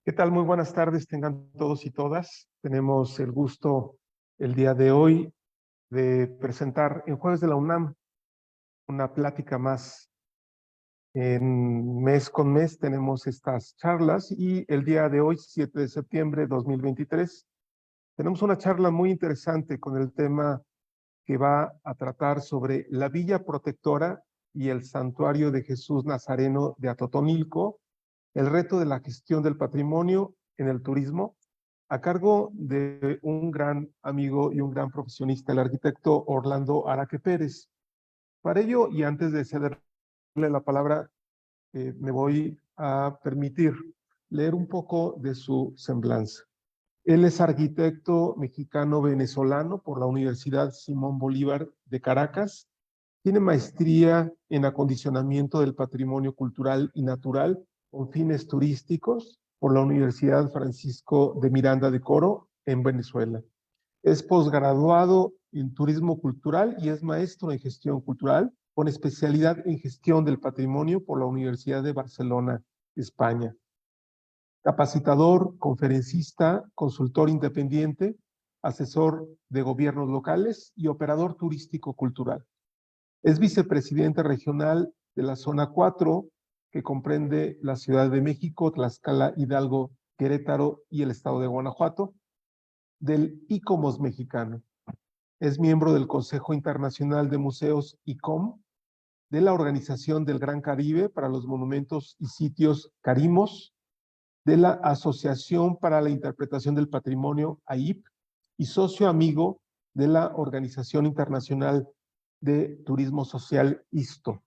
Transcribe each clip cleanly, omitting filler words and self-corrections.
¿Qué tal? Muy buenas tardes, tengan todos y todas. Tenemos el gusto el día de hoy de presentar en Jueves de la UNAM una plática más. En mes con mes tenemos estas charlas y el día de hoy, 7 de septiembre de 2023, tenemos una charla muy interesante con el tema que va a tratar sobre la Villa Protectora y el Santuario de Jesús Nazareno de Atotonilco, el reto de la gestión del patrimonio en el turismo, a cargo de un gran amigo y un gran profesionista, el arquitecto Orlando Araque Pérez. Para ello, y antes de cederle la palabra, me voy a permitir leer un poco de su semblanza. Él es arquitecto mexicano-venezolano por la Universidad Simón Bolívar de Caracas. Tiene maestría en acondicionamiento del patrimonio cultural y natural con fines turísticos por la Universidad Francisco de Miranda de Coro en Venezuela. Es posgraduado en turismo cultural y es maestro en gestión cultural con especialidad en gestión del patrimonio por la Universidad de Barcelona, España. Capacitador, conferencista, consultor independiente, asesor de gobiernos locales y operador turístico cultural. Es vicepresidente regional de la Zona 4, que comprende la Ciudad de México, Tlaxcala, Hidalgo, Querétaro y el estado de Guanajuato, del ICOMOS mexicano. Es miembro del Consejo Internacional de Museos ICOM, de la Organización del Gran Caribe para los Monumentos y Sitios CARIMOS, de la Asociación para la Interpretación del Patrimonio AIP y socio amigo de la Organización Internacional de Turismo Social ISTO.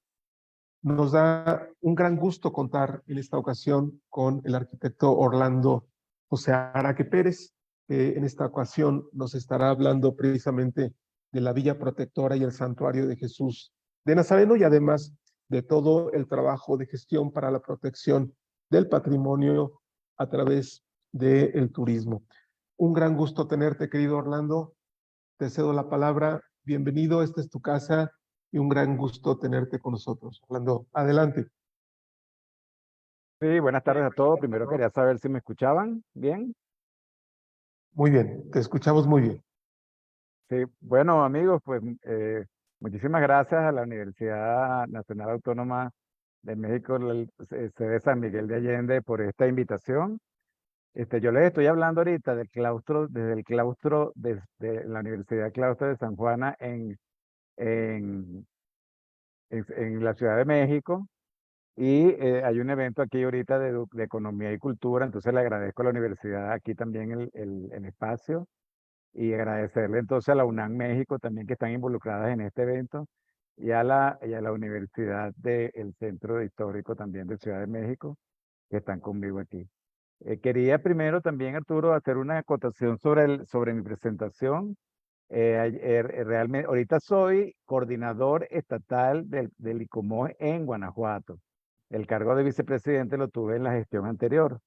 Nos da un gran gusto contar en esta ocasión con el arquitecto Orlando José Araque Pérez, que en esta ocasión nos estará hablando precisamente de la Villa Protectora y el Santuario de Jesús de Nazareno y además de todo el trabajo de gestión para la protección del patrimonio a través del turismo. Un gran gusto tenerte, querido Orlando. Te cedo la palabra. Bienvenido, esta es tu casa y un gran gusto tenerte con nosotros. Orlando, adelante. Sí, buenas tardes a todos. Primero quería saber si me escuchaban bien. Muy bien, te escuchamos muy bien. Sí, bueno, amigos, pues muchísimas gracias a la Universidad Nacional Autónoma de México, sede San Miguel de Allende, por esta invitación. Yo les estoy hablando ahorita del claustro, desde el claustro de la Universidad Claustro de San Juana en, en la Ciudad de México. Y hay un evento aquí ahorita de economía y cultura, entonces le agradezco a la universidad aquí también el espacio y agradecerle entonces a la UNAM México también que están involucradas en este evento y a la Universidad del Centro Histórico también de Ciudad de México que están conmigo aquí. Quería primero también, Arturo, hacer una acotación sobre mi presentación. Realmente, ahorita soy coordinador estatal del ICOMOS en Guanajuato. El cargo de vicepresidente lo tuve en la gestión anterior.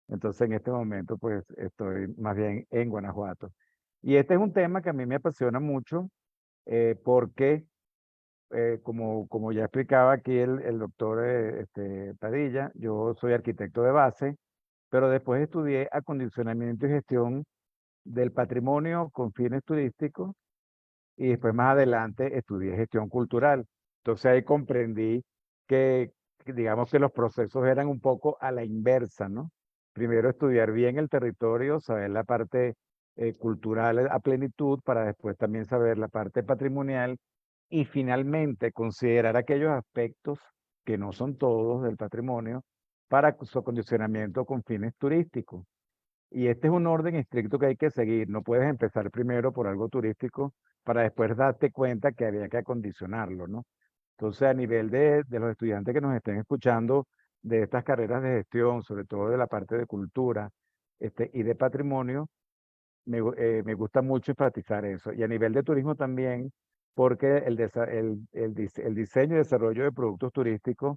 Entonces, en este momento, pues, estoy más bien en Guanajuato. Y este es un tema que a mí me apasiona mucho, porque, como ya explicaba aquí el doctor Padilla, yo soy arquitecto de base, pero después estudié acondicionamiento y gestión del patrimonio con fines turísticos y después más adelante estudié gestión cultural. Entonces ahí comprendí que digamos que los procesos eran un poco a la inversa, ¿no? Primero estudiar bien el territorio, saber la parte cultural a plenitud para después también saber la parte patrimonial y finalmente considerar aquellos aspectos que no son todos del patrimonio para su acondicionamiento con fines turísticos. Y este es un orden estricto que hay que seguir. No puedes empezar primero por algo turístico para después darte cuenta que había que acondicionarlo, ¿no? Entonces, a nivel de los estudiantes que nos estén escuchando de estas carreras de gestión, sobre todo de la parte de cultura y de patrimonio, me gusta mucho enfatizar eso. Y a nivel de turismo también, porque el diseño y desarrollo de productos turísticos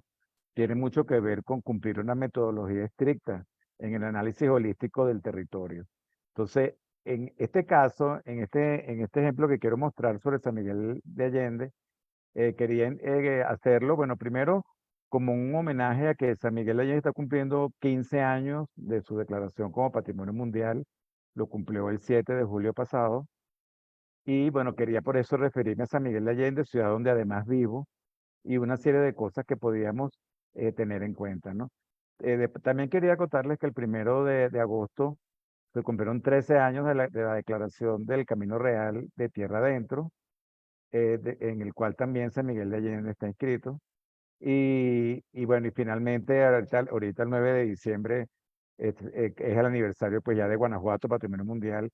tiene mucho que ver con cumplir una metodología estricta en el análisis holístico del territorio. Entonces, en este caso, en este ejemplo que quiero mostrar sobre San Miguel de Allende, quería hacerlo, bueno, primero como un homenaje a que San Miguel de Allende está cumpliendo 15 años de su declaración como Patrimonio Mundial. Lo cumplió el 7 de julio pasado. Y bueno, quería por eso referirme a San Miguel de Allende, ciudad donde además vivo, y una serie de cosas que podíamos tener en cuenta, ¿no? También quería contarles que el 1 de agosto se cumplieron 13 años de la declaración del Camino Real de Tierra Adentro, en el cual también San Miguel de Allende está inscrito. Y bueno, y finalmente ahorita el 9 de diciembre es el aniversario pues ya de Guanajuato, Patrimonio Mundial,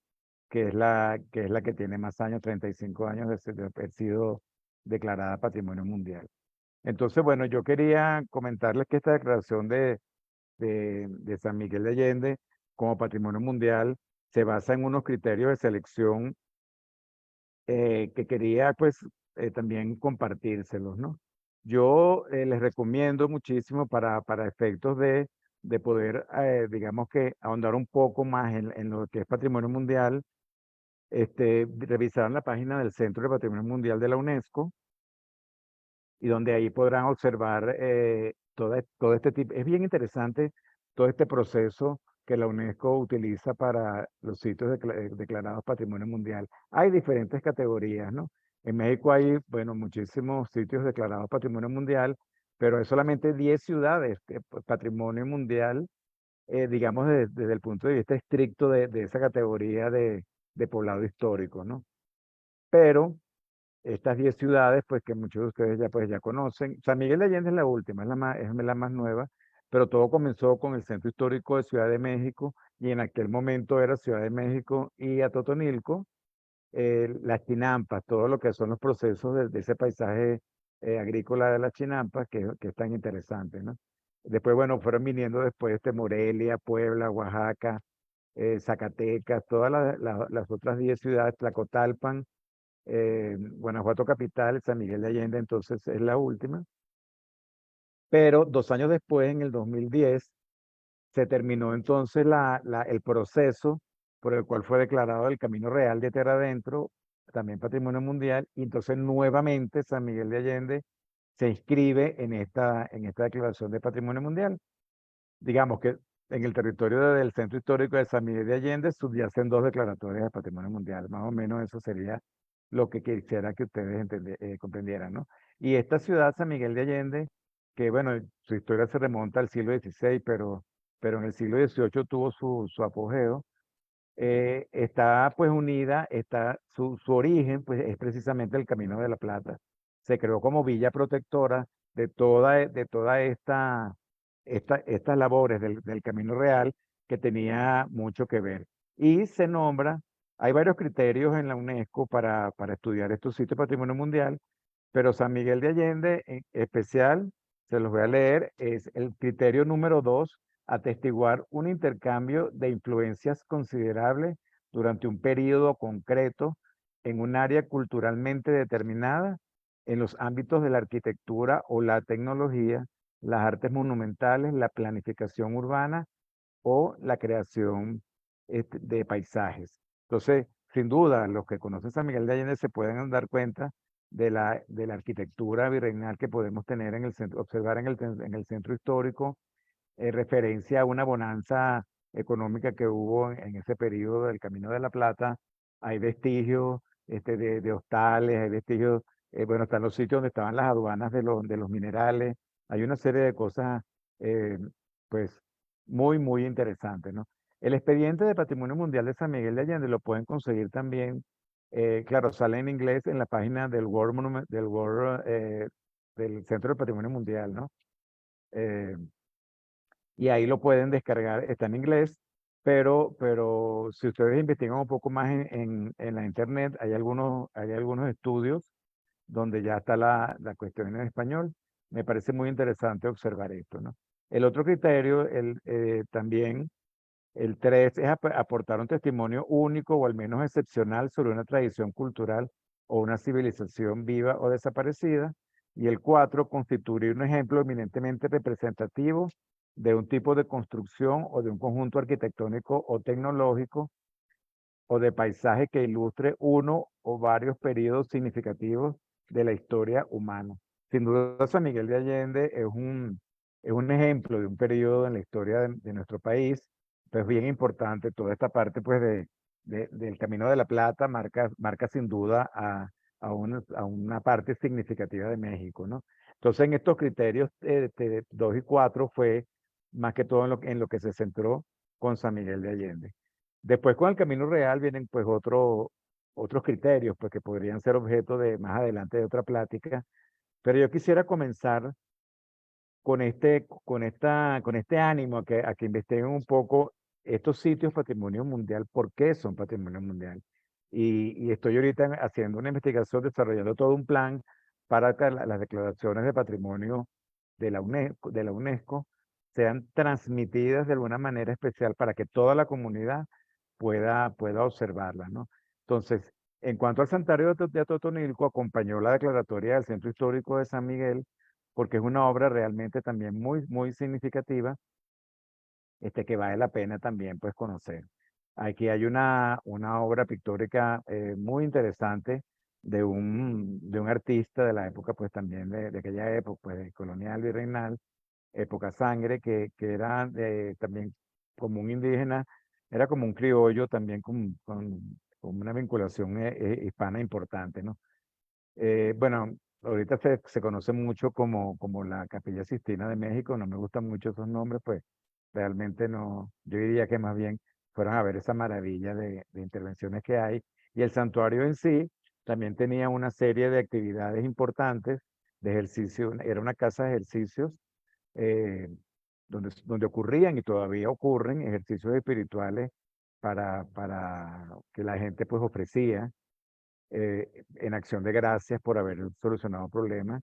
que es la que tiene más años, 35 años de haber sido declarada Patrimonio Mundial. Entonces, bueno, yo quería comentarles que esta declaración de San Miguel de Allende como Patrimonio Mundial se basa en unos criterios de selección que quería pues también compartírselos, ¿no? Yo les recomiendo muchísimo para efectos de poder, digamos que ahondar un poco más en lo que es Patrimonio Mundial, revisar la página del Centro de Patrimonio Mundial de la UNESCO y donde ahí podrán observar todo este tipo. Es bien interesante todo este proceso que la UNESCO utiliza para los sitios declarados Patrimonio Mundial. Hay diferentes categorías, ¿no? En México hay, bueno, muchísimos sitios declarados Patrimonio Mundial, pero hay solamente 10 ciudades Patrimonio Mundial, digamos, desde el punto de vista estricto de esa categoría de poblado histórico, ¿no? Pero estas 10 ciudades, pues que muchos de ustedes ya, pues, ya conocen. San Miguel de Allende es la última, es la más nueva, pero todo comenzó con el Centro Histórico de Ciudad de México y en aquel momento era Ciudad de México y Atotonilco, las chinampas, todo lo que son los procesos de ese paisaje agrícola de las chinampas que es tan interesante, ¿no? Después, bueno, fueron viniendo después Morelia, Puebla, Oaxaca, Zacatecas, todas las otras 10 ciudades, Tlacotalpan, Guanajuato capital, San Miguel de Allende, entonces es la última. Pero 2 años después, en el 2010, se terminó entonces el proceso por el cual fue declarado el Camino Real de Tierra Adentro, también Patrimonio Mundial, y entonces nuevamente San Miguel de Allende se inscribe en esta declaración de Patrimonio Mundial. Digamos que en el territorio del Centro Histórico de San Miguel de Allende subyacen 2 declaratorias de Patrimonio Mundial. Más o menos eso sería lo que quisiera que ustedes comprendieran, ¿no? Y esta ciudad, San Miguel de Allende, que bueno, su historia se remonta al siglo XVI, pero en el siglo XVIII tuvo su apogeo, está pues unida, su origen pues es precisamente el Camino de la Plata. Se creó como villa protectora de toda estas labores del Camino Real que tenía mucho que ver. Y se nombra, hay varios criterios en la UNESCO para estudiar estos sitios de patrimonio mundial, pero San Miguel de Allende en especial, se los voy a leer, es el criterio número 2, atestiguar un intercambio de influencias considerables durante un periodo concreto en un área culturalmente determinada en los ámbitos de la arquitectura o la tecnología, las artes monumentales, la planificación urbana o la creación de paisajes. Entonces, sin duda, los que conocen San Miguel de Allende se pueden dar cuenta de la arquitectura virreinal que podemos tener en el centro, observar en el centro histórico, referencia a una bonanza económica que hubo en ese periodo del Camino de la Plata. Hay vestigios de hostales, hay vestigios, bueno, están los sitios donde estaban las aduanas de los minerales. Hay una serie de cosas, eh, pues, muy, muy interesantes, ¿no? El expediente de Patrimonio Mundial de San Miguel de Allende lo pueden conseguir también, claro, sale en inglés en la página del Centro del Patrimonio Mundial, ¿no? Eh, y ahí lo pueden descargar, está en inglés, pero si ustedes investigan un poco más en la internet, hay algunos estudios donde ya está la cuestión en español. Me parece muy interesante observar esto, ¿no? El otro criterio, también, el 3, es aportar un testimonio único o al menos excepcional sobre una tradición cultural o una civilización viva o desaparecida. Y el 4, constituir un ejemplo eminentemente representativo de un tipo de construcción o de un conjunto arquitectónico o tecnológico o de paisaje que ilustre uno o varios periodos significativos de la historia humana. Sin duda, San Miguel de Allende es un ejemplo de un periodo en la historia de nuestro país, pues bien importante, toda esta parte pues del Camino de la Plata marca sin duda a una parte significativa de México, ¿no? Entonces, en estos criterios 2 y 4 fue más que todo en lo que se centró con San Miguel de Allende. Después, con el Camino Real vienen pues otros criterios, pues que podrían ser objeto de más adelante de otra plática, pero yo quisiera comenzar con este ánimo a que investiguen un poco estos sitios patrimonio mundial, por qué son patrimonio mundial. Y estoy ahorita haciendo una investigación, desarrollando todo un plan para que las declaraciones de patrimonio de la UNESCO sean transmitidas de alguna manera especial para que toda la comunidad pueda observarlas, ¿no? Entonces, en cuanto al santuario de Atotonilco, acompañó la declaratoria del Centro Histórico de San Miguel, porque es una obra realmente también muy significativa, que vale la pena también pues conocer. Aquí hay una obra pictórica muy interesante de un artista de la época pues también de aquella época, pues de colonial y reinal, época sangre, que era también como un indígena, era como un criollo también con una vinculación hispana importante, ¿no? Bueno, ahorita se conoce mucho como la Capilla Sistina de México, no me gustan mucho esos nombres, pues realmente no, yo diría que más bien fueron a ver esa maravilla de intervenciones que hay. Y el santuario en sí también tenía una serie de actividades importantes de ejercicio, era una casa de ejercicios eh, donde ocurrían y todavía ocurren ejercicios espirituales para que la gente pues ofrecía en acción de gracias por haber solucionado problemas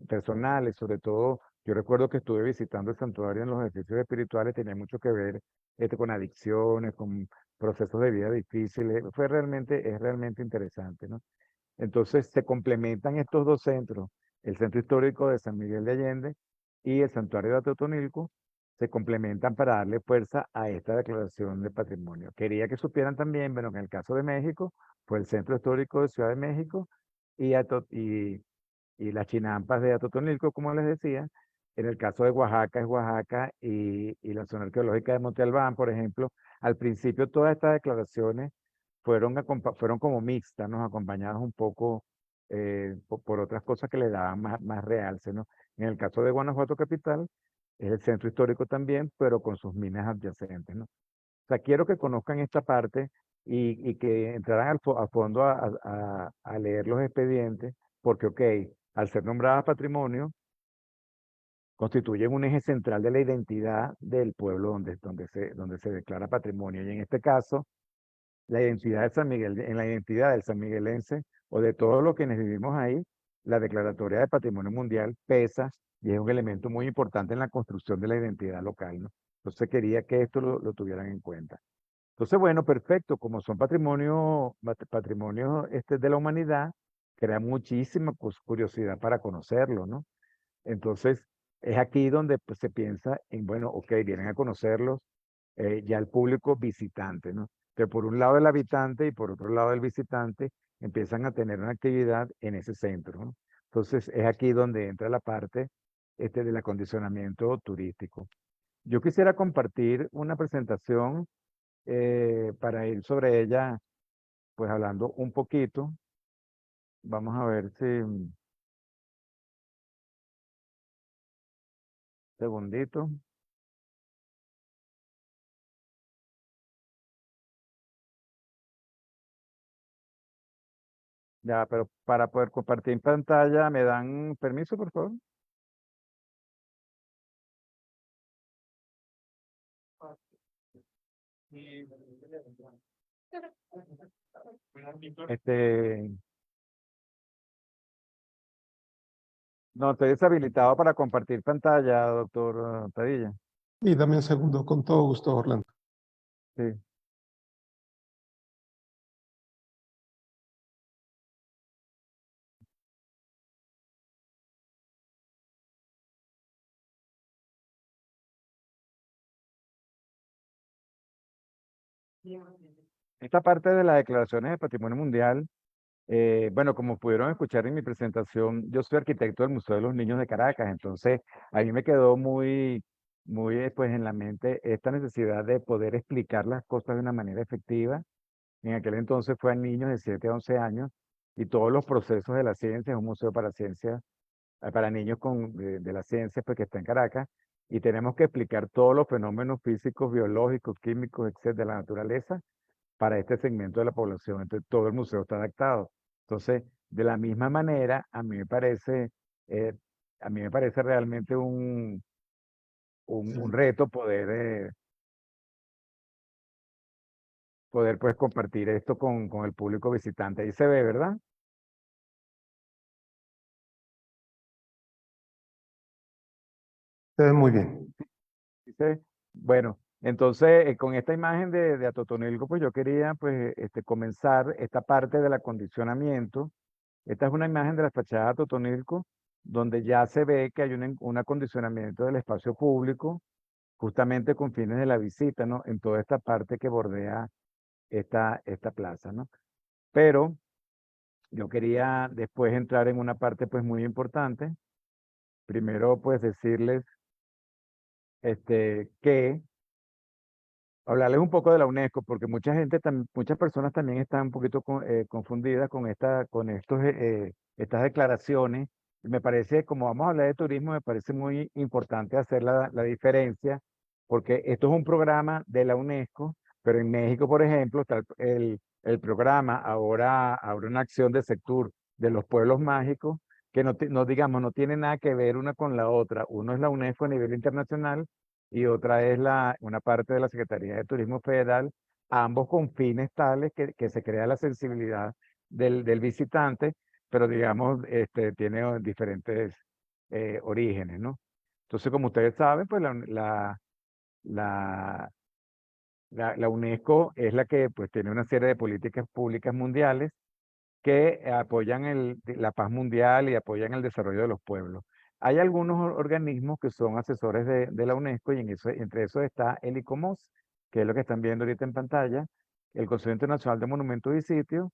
personales, sobre todo. Yo recuerdo que estuve visitando el santuario en los ejercicios espirituales, tenía mucho que ver con adicciones, con procesos de vida difíciles. Es realmente interesante, ¿no? Entonces se complementan estos dos centros, el Centro Histórico de San Miguel de Allende y el Santuario de Atotonilco, se complementan para darle fuerza a esta declaración de patrimonio. Quería que supieran también, bueno, que en el caso de México, fue el Centro Histórico de Ciudad de México y, y las chinampas de Atotonilco, como les decía. En el caso de Oaxaca es Oaxaca y la zona arqueológica de Monte Albán, por ejemplo. Al principio todas estas declaraciones fueron como mixtas, ¿no? Acompañadas un poco por otras cosas que le daban más realce, ¿no? En el caso de Guanajuato Capital, es el centro histórico también, pero con sus minas adyacentes, ¿no? O sea, quiero que conozcan esta parte y que entraran a fondo a leer los expedientes, porque, ok, al ser nombradas patrimonio, constituyen un eje central de la identidad del pueblo donde se declara patrimonio. Y en este caso, la identidad de San Miguel, en la identidad del sanmiguelense o de todos los quienes vivimos ahí, la declaratoria de patrimonio mundial pesa y es un elemento muy importante en la construcción de la identidad local, ¿no? Entonces quería que esto lo tuvieran en cuenta. Entonces, bueno, perfecto, como son patrimonio de la humanidad, crea muchísima curiosidad para conocerlo, ¿no? Entonces, es aquí donde pues, se piensa en, bueno, ok, vienen a conocerlos ya el público visitante, ¿no? Que por un lado el habitante y por otro lado el visitante empiezan a tener una actividad en ese centro, ¿no? Entonces, es aquí donde entra la parte del acondicionamiento turístico. Yo quisiera compartir una presentación para ir sobre ella, pues hablando un poquito. Vamos a ver si, segundito. Ya, pero para poder compartir en pantalla, ¿me dan permiso, por favor? Este, no, estoy deshabilitado para compartir pantalla, doctor Padilla. Y dame un segundo, con todo gusto, Orlando. Sí. Esta parte de las declaraciones de patrimonio mundial Bueno, como pudieron escuchar en mi presentación, yo soy arquitecto del Museo de los Niños de Caracas, entonces a mí me quedó muy pues en la mente esta necesidad de poder explicar las cosas de una manera efectiva. En aquel entonces fue a niños de 7 a 11 años y todos los procesos de la ciencia, es un museo para ciencia, para niños de la ciencia, pues que está en Caracas, y tenemos que explicar todos los fenómenos físicos, biológicos, químicos, etcétera, de la naturaleza para este segmento de la población. Entonces, todo el museo está adaptado. Entonces, de la misma manera, eh, a mí me parece realmente un Excelente. reto poder pues compartir esto con el público visitante. Ahí se ve, ¿verdad? Se ve muy bien. Dice, bueno, entonces con esta imagen de Atotonilco, pues yo quería pues comenzar esta parte del acondicionamiento. Esta es una imagen de la fachada de Atotonilco, donde ya se ve que hay un acondicionamiento del espacio público, justamente con fines de la visita, ¿no? En toda esta parte que bordea esta plaza, ¿no? Pero yo quería después entrar en una parte pues muy importante. Primero pues decirles que hablarles un poco de la UNESCO, porque mucha gente, muchas personas también están un poquito confundidas con estas declaraciones. Y me parece, como vamos a hablar de turismo, me parece muy importante hacer la diferencia, porque esto es un programa de la UNESCO, pero en México, por ejemplo, está el programa ahora una acción de sector de los pueblos mágicos, que no digamos, no tiene nada que ver una con la otra. Uno es la UNESCO a nivel internacional y otra es una parte de la Secretaría de Turismo Federal, ambos con fines tales que se crea la sensibilidad del visitante, pero digamos, tiene diferentes orígenes, ¿no? Entonces, como ustedes saben, pues la, la UNESCO es la que pues tiene una serie de políticas públicas mundiales que apoyan la paz mundial y apoyan el desarrollo de los pueblos. Hay algunos organismos que son asesores de la UNESCO y entre esos está el ICOMOS, que es lo que están viendo ahorita en pantalla, el Consejo Internacional de Monumentos y Sitios,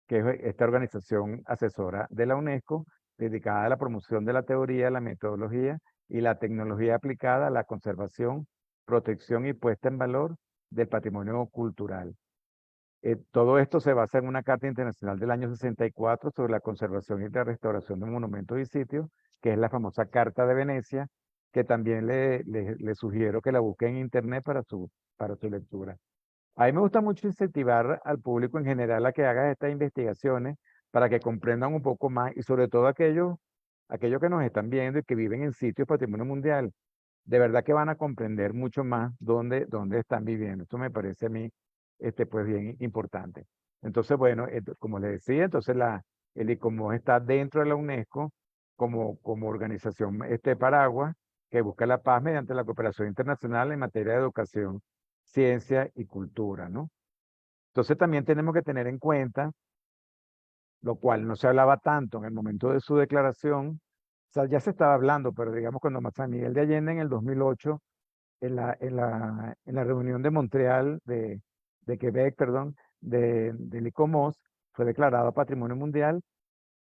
que es esta organización asesora de la UNESCO dedicada a la promoción de la teoría, la metodología y la tecnología aplicada a la conservación, protección y puesta en valor del patrimonio cultural. Todo esto se basa en una Carta Internacional del año 64 sobre la conservación y la restauración de monumentos y sitios, que es la famosa Carta de Venecia, que también le sugiero que la busquen en internet para su lectura. A mí me gusta mucho incentivar al público en general a que haga estas investigaciones para que comprendan un poco más y sobre todo aquellos que nos están viendo y que viven en sitios patrimonio mundial. De verdad que van a comprender mucho más dónde están viviendo. Esto me parece a mí pues bien importante. Entonces, bueno, como les decía, entonces el ICOMOS está dentro de la UNESCO como organización paraguas que busca la paz mediante la cooperación internacional en materia de educación, ciencia y cultura, ¿no? Entonces también tenemos que tener en cuenta, lo cual no se hablaba tanto en el momento de su declaración, o sea, ya se estaba hablando, pero digamos cuando San Miguel de Allende en el 2008 en la reunión de Montreal, de Quebec, perdón, del ICOMOS, fue declarado Patrimonio Mundial.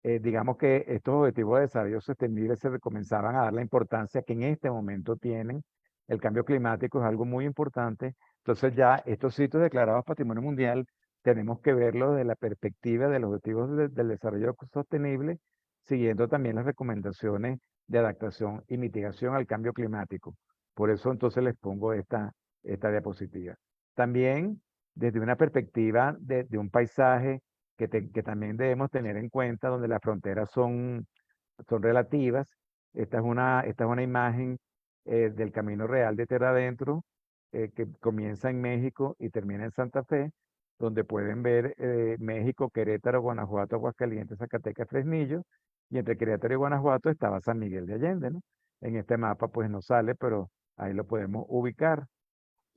Digamos que estos objetivos de desarrollo sostenible se comenzaban a dar la importancia que en este momento tienen. El cambio climático es algo muy importante. Entonces ya estos sitios declarados Patrimonio Mundial tenemos que verlo desde la perspectiva de los objetivos del desarrollo sostenible, siguiendo también las recomendaciones de adaptación y mitigación al cambio climático. Por eso entonces les pongo esta diapositiva. También desde una perspectiva de un paisaje que también debemos tener en cuenta, donde las fronteras son relativas. Esta es una imagen del Camino Real de Tierra Adentro, que comienza en México y termina en Santa Fe, donde pueden ver México, Querétaro, Guanajuato, Aguascalientes, Zacatecas, Fresnillo, y entre Querétaro y Guanajuato estaba San Miguel de Allende, ¿no? En este mapa pues no sale, pero ahí lo podemos ubicar.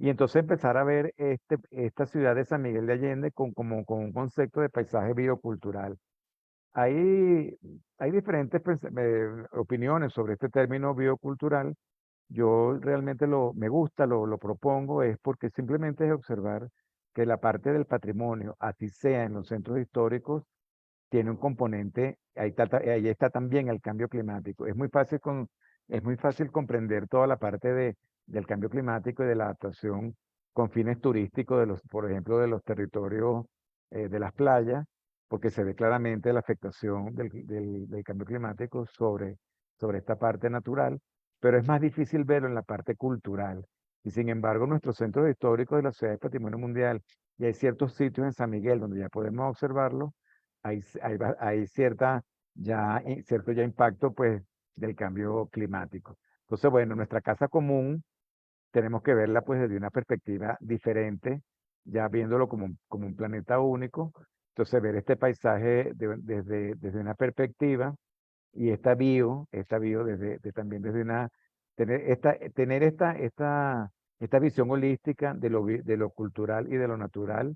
Y entonces empezar a ver esta ciudad de San Miguel de Allende con un concepto de paisaje biocultural. Hay, hay diferentes opiniones sobre este término biocultural. Yo realmente me gusta, lo propongo, es porque simplemente es observar que la parte del patrimonio, así sea en los centros históricos, tiene un componente, ahí está también el cambio climático. Es muy fácil comprender toda la parte del cambio climático y de la adaptación con fines turísticos por ejemplo, de los territorios de las playas, porque se ve claramente la afectación del cambio climático sobre esta parte natural, pero es más difícil verlo en la parte cultural. Y sin embargo, nuestros centros históricos de la Ciudad de Patrimonio Mundial, y hay ciertos sitios en San Miguel donde ya podemos observarlo, hay cierto ya impacto pues del cambio climático. Entonces, bueno, nuestra casa común tenemos que verla pues desde una perspectiva diferente, ya viéndolo como un planeta único. Entonces, ver este paisaje desde una perspectiva y esta bio también desde tener esta visión holística de lo cultural y de lo natural,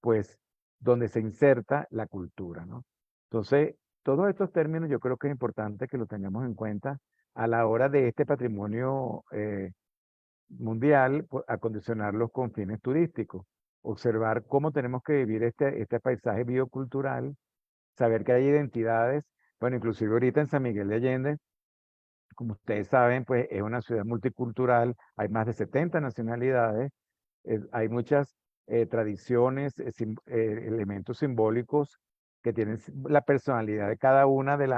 pues donde se inserta la cultura, ¿no? Entonces, todos estos términos yo creo que es importante que lo tengamos en cuenta a la hora de este patrimonio mundial, pues, acondicionarlos con fines turísticos, observar cómo tenemos que vivir este paisaje biocultural, saber que hay identidades, bueno, inclusive ahorita en San Miguel de Allende, como ustedes saben, pues es una ciudad multicultural, hay más de 70 nacionalidades, hay muchas tradiciones, elementos simbólicos que tienen la personalidad de cada una de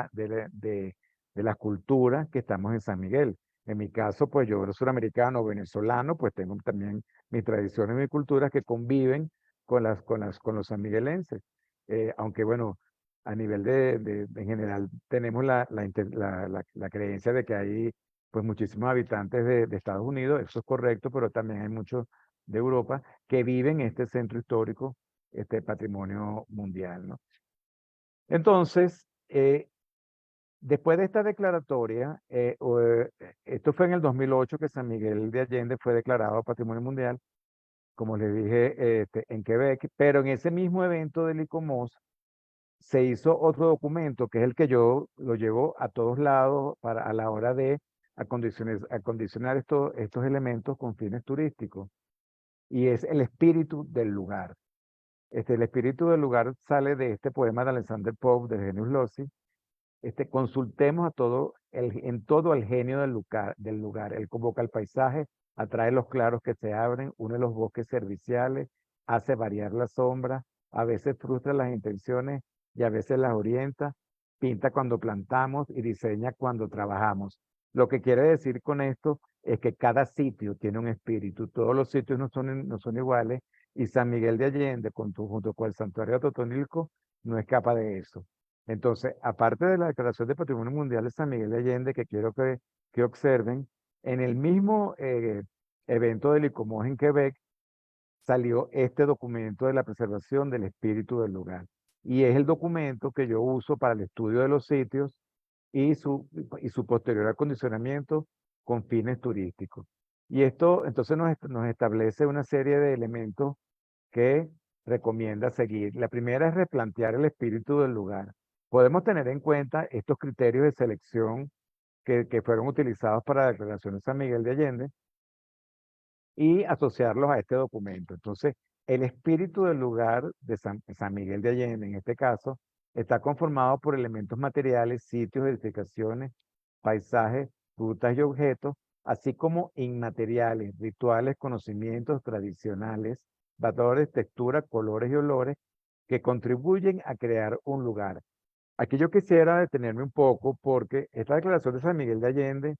las culturas que estamos en San Miguel. En mi caso, pues yo, suramericano, venezolano, pues tengo también mis tradiciones y mis culturas que conviven con los sanmiguelenses. Aunque bueno, a nivel en general tenemos la creencia de que hay pues muchísimos habitantes de Estados Unidos, eso es correcto, pero también hay muchos de Europa que viven en este centro histórico, este patrimonio mundial, ¿no? Entonces, después de esta declaratoria, esto fue en el 2008 que San Miguel de Allende fue declarado Patrimonio Mundial, como les dije, en Quebec, pero en ese mismo evento del ICOMOS se hizo otro documento, que es el que yo lo llevo a todos lados a la hora de acondicionar estos elementos con fines turísticos, y es el espíritu del lugar. El espíritu del lugar sale de este poema de Alexander Pope, de Genius Loci. Consultemos en todo el genio del lugar. Él convoca el paisaje, atrae los claros que se abren, une los bosques serviciales, hace variar la sombra, a veces frustra las intenciones y a veces las orienta, pinta cuando plantamos y diseña cuando trabajamos. Lo que quiere decir con esto es que cada sitio tiene un espíritu, todos los sitios no son iguales, y San Miguel de Allende, junto con el Santuario de Totonilco, no escapa de eso. Entonces, aparte de la Declaración de Patrimonio Mundial de San Miguel de Allende, que quiero que observen, en el mismo evento del ICOMOS en Quebec salió este documento de la preservación del espíritu del lugar. Y es el documento que yo uso para el estudio de los sitios y su posterior acondicionamiento con fines turísticos. Y esto entonces nos establece una serie de elementos que recomienda seguir. La primera es replantear el espíritu del lugar. Podemos tener en cuenta estos criterios de selección que fueron utilizados para la Declaración de San Miguel de Allende y asociarlos a este documento. Entonces, el espíritu del lugar de San Miguel de Allende, en este caso, está conformado por elementos materiales, sitios, edificaciones, paisajes, rutas y objetos, así como inmateriales, rituales, conocimientos tradicionales, valores, texturas, colores y olores que contribuyen a crear un lugar. Aquí yo quisiera detenerme un poco porque esta declaración de San Miguel de Allende,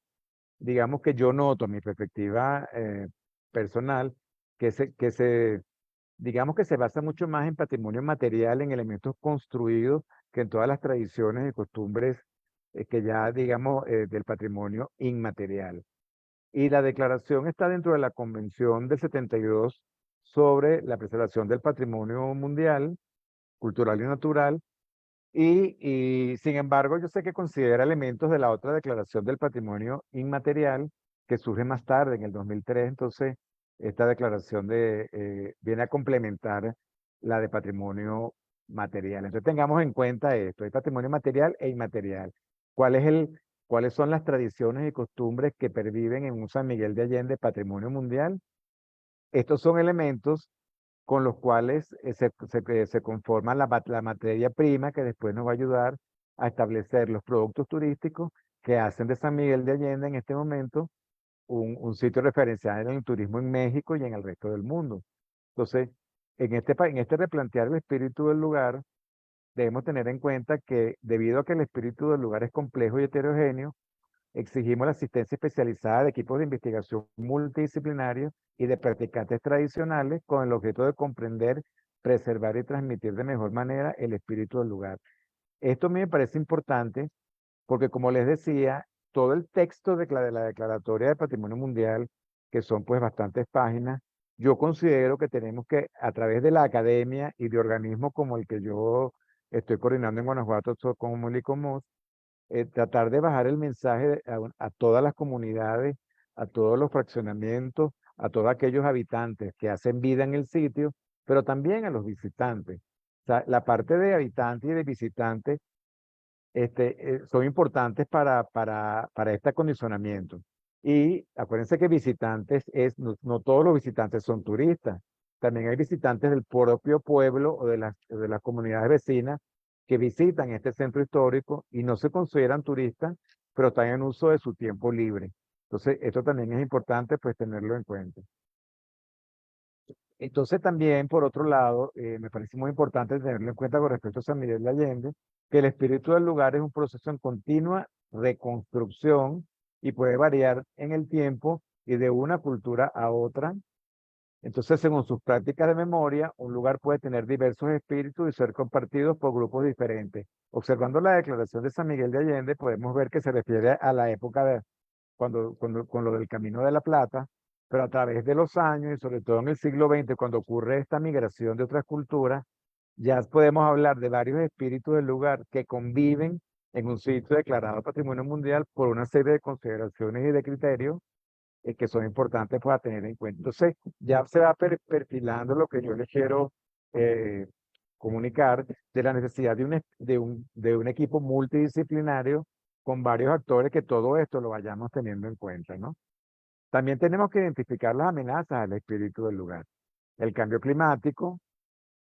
digamos que yo noto mi perspectiva personal, digamos que se basa mucho más en patrimonio material, en elementos construidos, que en todas las tradiciones y costumbres que ya, digamos, del patrimonio inmaterial. Y la declaración está dentro de la Convención del 72 sobre la preservación del patrimonio mundial, cultural y natural, y sin embargo, yo sé que considera elementos de la otra declaración del patrimonio inmaterial que surge más tarde, en el 2003. Entonces, esta declaración viene a complementar la de patrimonio material. Entonces, tengamos en cuenta esto: hay patrimonio material e inmaterial. ¿Cuál es cuáles son las tradiciones y costumbres que perviven en un San Miguel de Allende patrimonio mundial? Estos son elementos con los cuales se conforma la materia prima que después nos va a ayudar a establecer los productos turísticos que hacen de San Miguel de Allende en este momento un sitio referencial en el turismo en México y en el resto del mundo. Entonces, en este replantear el espíritu del lugar, debemos tener en cuenta que debido a que el espíritu del lugar es complejo y heterogéneo, exigimos la asistencia especializada de equipos de investigación multidisciplinarios y de practicantes tradicionales con el objeto de comprender, preservar y transmitir de mejor manera el espíritu del lugar. Esto a mí me parece importante porque, como les decía, todo el texto de la Declaratoria de Patrimonio Mundial, que son pues bastantes páginas, yo considero que tenemos que, a través de la academia y de organismos como el que yo estoy coordinando en Guanajuato, como el ICOMOS, tratar de bajar el mensaje a todas las comunidades, a todos los fraccionamientos, a todos aquellos habitantes que hacen vida en el sitio, pero también a los visitantes. O sea, la parte de habitantes y de visitantes son importantes para este acondicionamiento. Y acuérdense que visitantes no todos los visitantes son turistas. También hay visitantes del propio pueblo o de las comunidades vecinas que visitan este centro histórico y no se consideran turistas, pero están en uso de su tiempo libre. Entonces, esto también es importante pues tenerlo en cuenta. Entonces también, por otro lado, me parece muy importante tenerlo en cuenta con respecto a San Miguel de Allende, que el espíritu del lugar es un proceso en continua reconstrucción y puede variar en el tiempo y de una cultura a otra. Entonces, según sus prácticas de memoria, un lugar puede tener diversos espíritus y ser compartidos por grupos diferentes. Observando la declaración de San Miguel de Allende, podemos ver que se refiere a la época de con lo del Camino de la Plata, pero a través de los años y sobre todo en el siglo XX, cuando ocurre esta migración de otras culturas, ya podemos hablar de varios espíritus del lugar que conviven en un sitio declarado Patrimonio Mundial por una serie de consideraciones y de criterios que son importantes para tener en cuenta. Entonces, ya se va perfilando lo que yo les quiero eh, comunicar de la necesidad de un equipo multidisciplinario con varios actores que todo esto lo vayamos teniendo en cuenta, ¿no? También tenemos que identificar las amenazas al espíritu del lugar. El cambio climático,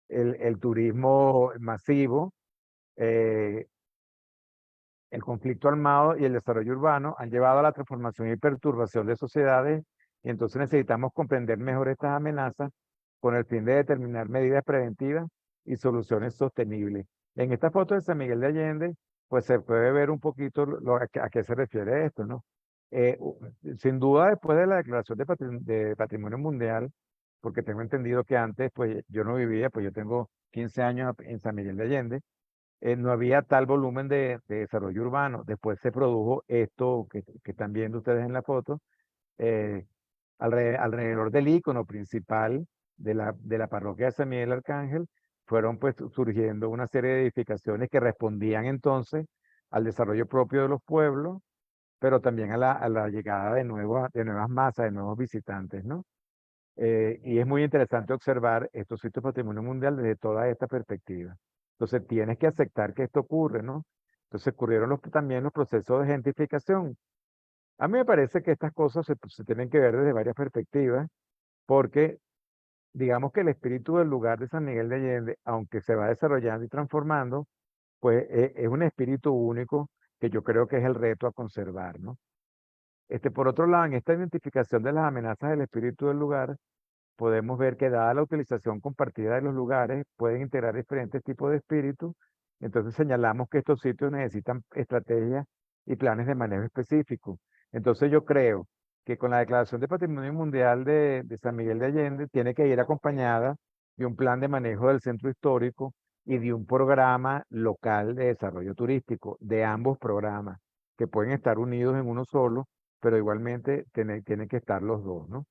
el turismo masivo, eh, el conflicto armado y el desarrollo urbano han llevado a la transformación y perturbación de sociedades y entonces necesitamos comprender mejor estas amenazas con el fin de determinar medidas preventivas y soluciones sostenibles. En esta foto de San Miguel de Allende, pues se puede ver un poquito a qué se refiere esto, ¿no? Sin duda, después de la Declaración de Patrimonio Mundial, porque tengo entendido que antes, pues yo no vivía, pues yo tengo 15 años en San Miguel de Allende, no había tal volumen de desarrollo urbano. Después se produjo esto que están viendo ustedes en la foto, eh, alrededor del icono principal de la parroquia de San Miguel Arcángel, fueron pues surgiendo una serie de edificaciones que respondían entonces al desarrollo propio de los pueblos, pero también a la llegada de nuevas masas, de nuevos visitantes, ¿no? Y es muy interesante observar estos sitios patrimonio mundial desde toda esta perspectiva. Entonces tienes que aceptar que esto ocurre, ¿no? Entonces ocurrieron también los procesos de gentrificación. A mí me parece que estas cosas se tienen que ver desde varias perspectivas, porque digamos que el espíritu del lugar de San Miguel de Allende, aunque se va desarrollando y transformando, pues es un espíritu único que yo creo que es el reto a conservar, ¿no? Por otro lado, en esta identificación de las amenazas del espíritu del lugar, podemos ver que dada la utilización compartida de los lugares, pueden integrar diferentes tipos de espíritus. Entonces señalamos que estos sitios necesitan estrategias y planes de manejo específicos. Entonces yo creo que con la Declaración de Patrimonio Mundial de San Miguel de Allende tiene que ir acompañada de un plan de manejo del centro histórico y de un programa local de desarrollo turístico, de ambos programas, que pueden estar unidos en uno solo, pero igualmente tienen que estar los dos, ¿no?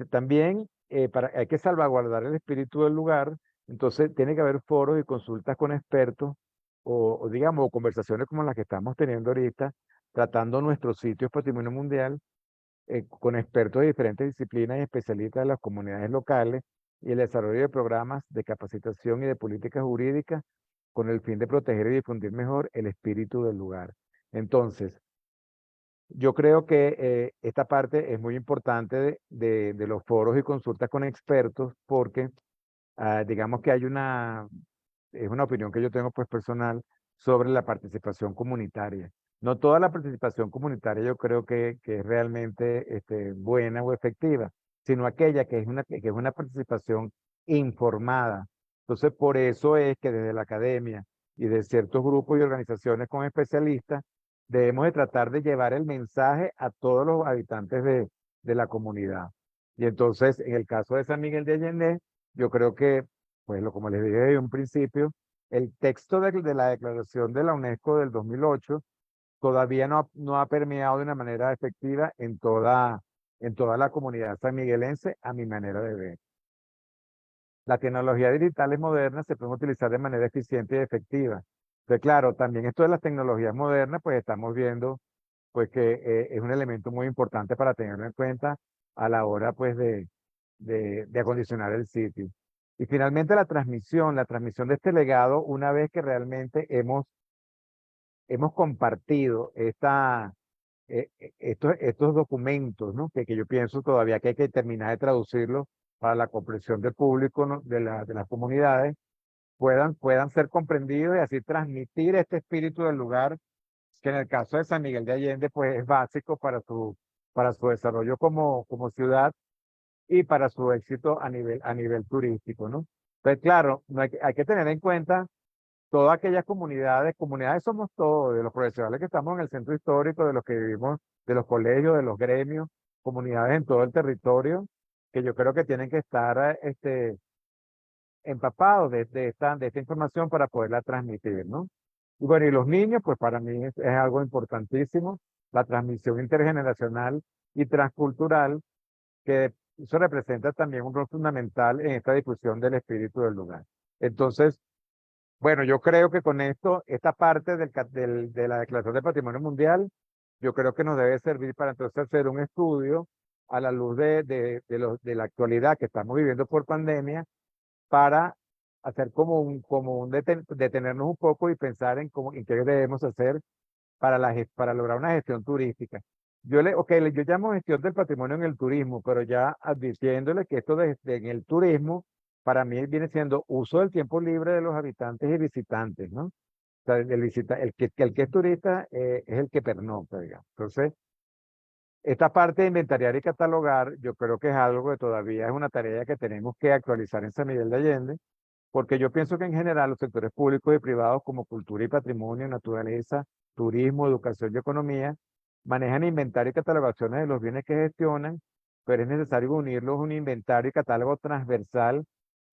También hay que salvaguardar el espíritu del lugar, entonces tiene que haber foros y consultas con expertos digamos, o conversaciones como las que estamos teniendo ahorita, tratando nuestros sitios patrimonio mundial con expertos de diferentes disciplinas y especialistas de las comunidades locales y el desarrollo de programas de capacitación y de políticas jurídicas con el fin de proteger y difundir mejor el espíritu del lugar. Entonces, yo creo que esta parte es muy importante de los foros y consultas con expertos porque digamos que es una opinión que yo tengo pues personal sobre la participación comunitaria. No toda la participación comunitaria yo creo que es realmente buena o efectiva, sino aquella que es una participación informada. Entonces, por eso es que desde la academia y de ciertos grupos y organizaciones con especialistas, debemos de tratar de llevar el mensaje a todos los habitantes de la comunidad. Y entonces, en el caso de San Miguel de Allende, yo creo que, pues como les dije desde un principio, el texto de la declaración de la UNESCO del 2008 todavía no ha permeado de una manera efectiva en toda la comunidad sanmiguelense, a mi manera de ver. Las tecnologías digitales modernas se pueden utilizar de manera eficiente y efectiva. Entonces, claro, también esto de las tecnologías modernas, pues estamos viendo pues que es un elemento muy importante para tenerlo en cuenta a la hora pues de acondicionar el sitio. Y finalmente la transmisión de este legado, una vez que realmente hemos compartido estos documentos, ¿no? Que yo pienso todavía que hay que terminar de traducirlos para la comprensión del público, ¿no? de las comunidades, puedan ser comprendidos y así transmitir este espíritu del lugar, que en el caso de San Miguel de Allende, pues es básico para su desarrollo como ciudad y para su éxito a nivel turístico, ¿no? Pues claro, no hay que tener en cuenta todas aquellas comunidades somos todos, de los profesionales que estamos en el centro histórico, de los que vivimos, de los colegios, de los gremios, comunidades en todo el territorio, que yo creo que tienen que estar empapados de esta información para poderla transmitir, ¿no? Y bueno, y los niños, pues para mí es algo importantísimo, la transmisión intergeneracional y transcultural, que eso representa también un rol fundamental en esta difusión del espíritu del lugar. Entonces, bueno, yo creo que con esto, esta parte de la Declaración del Patrimonio Mundial, yo creo que nos debe servir para entonces hacer un estudio a la luz de la actualidad que estamos viviendo por pandemia, para hacer detenernos un poco y pensar en qué debemos hacer para lograr una gestión turística. Yo llamo gestión del patrimonio en el turismo, pero ya advirtiéndole que esto en el turismo, para mí viene siendo uso del tiempo libre de los habitantes y visitantes, ¿no? O sea, el que es turista es el que pernocta, digamos. Entonces, esta parte de inventariar y catalogar, yo creo que es algo que todavía es una tarea que tenemos que actualizar en San Miguel de Allende, porque yo pienso que en general los sectores públicos y privados como cultura y patrimonio, naturaleza, turismo, educación y economía manejan inventario y catalogaciones de los bienes que gestionan, pero es necesario unirlos a un inventario y catálogo transversal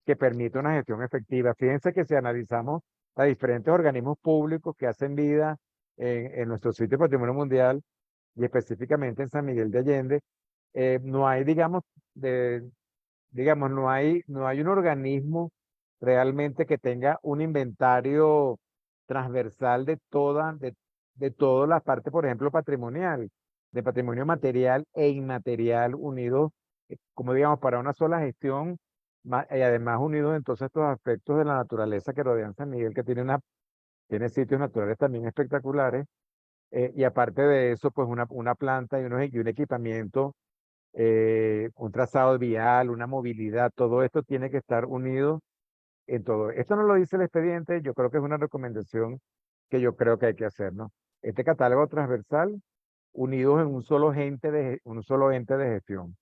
que permita una gestión efectiva. Fíjense que si analizamos a diferentes organismos públicos que hacen vida en nuestro sitio de patrimonio mundial y específicamente en San Miguel de Allende, no hay, digamos, no hay un organismo realmente que tenga un inventario transversal de toda la parte, por ejemplo, patrimonial, de patrimonio material e inmaterial unidos, como digamos, para una sola gestión, y además unidos en todos estos aspectos de la naturaleza que rodean San Miguel, que tiene sitios naturales también espectaculares, y aparte de eso, pues una planta y un equipamiento, un trazado vial, una movilidad, todo esto tiene que estar unido en todo. Esto no lo dice el expediente, yo creo que es una recomendación que yo creo que hay que hacer, ¿no? Este catálogo transversal, unidos en un solo ente de gestión.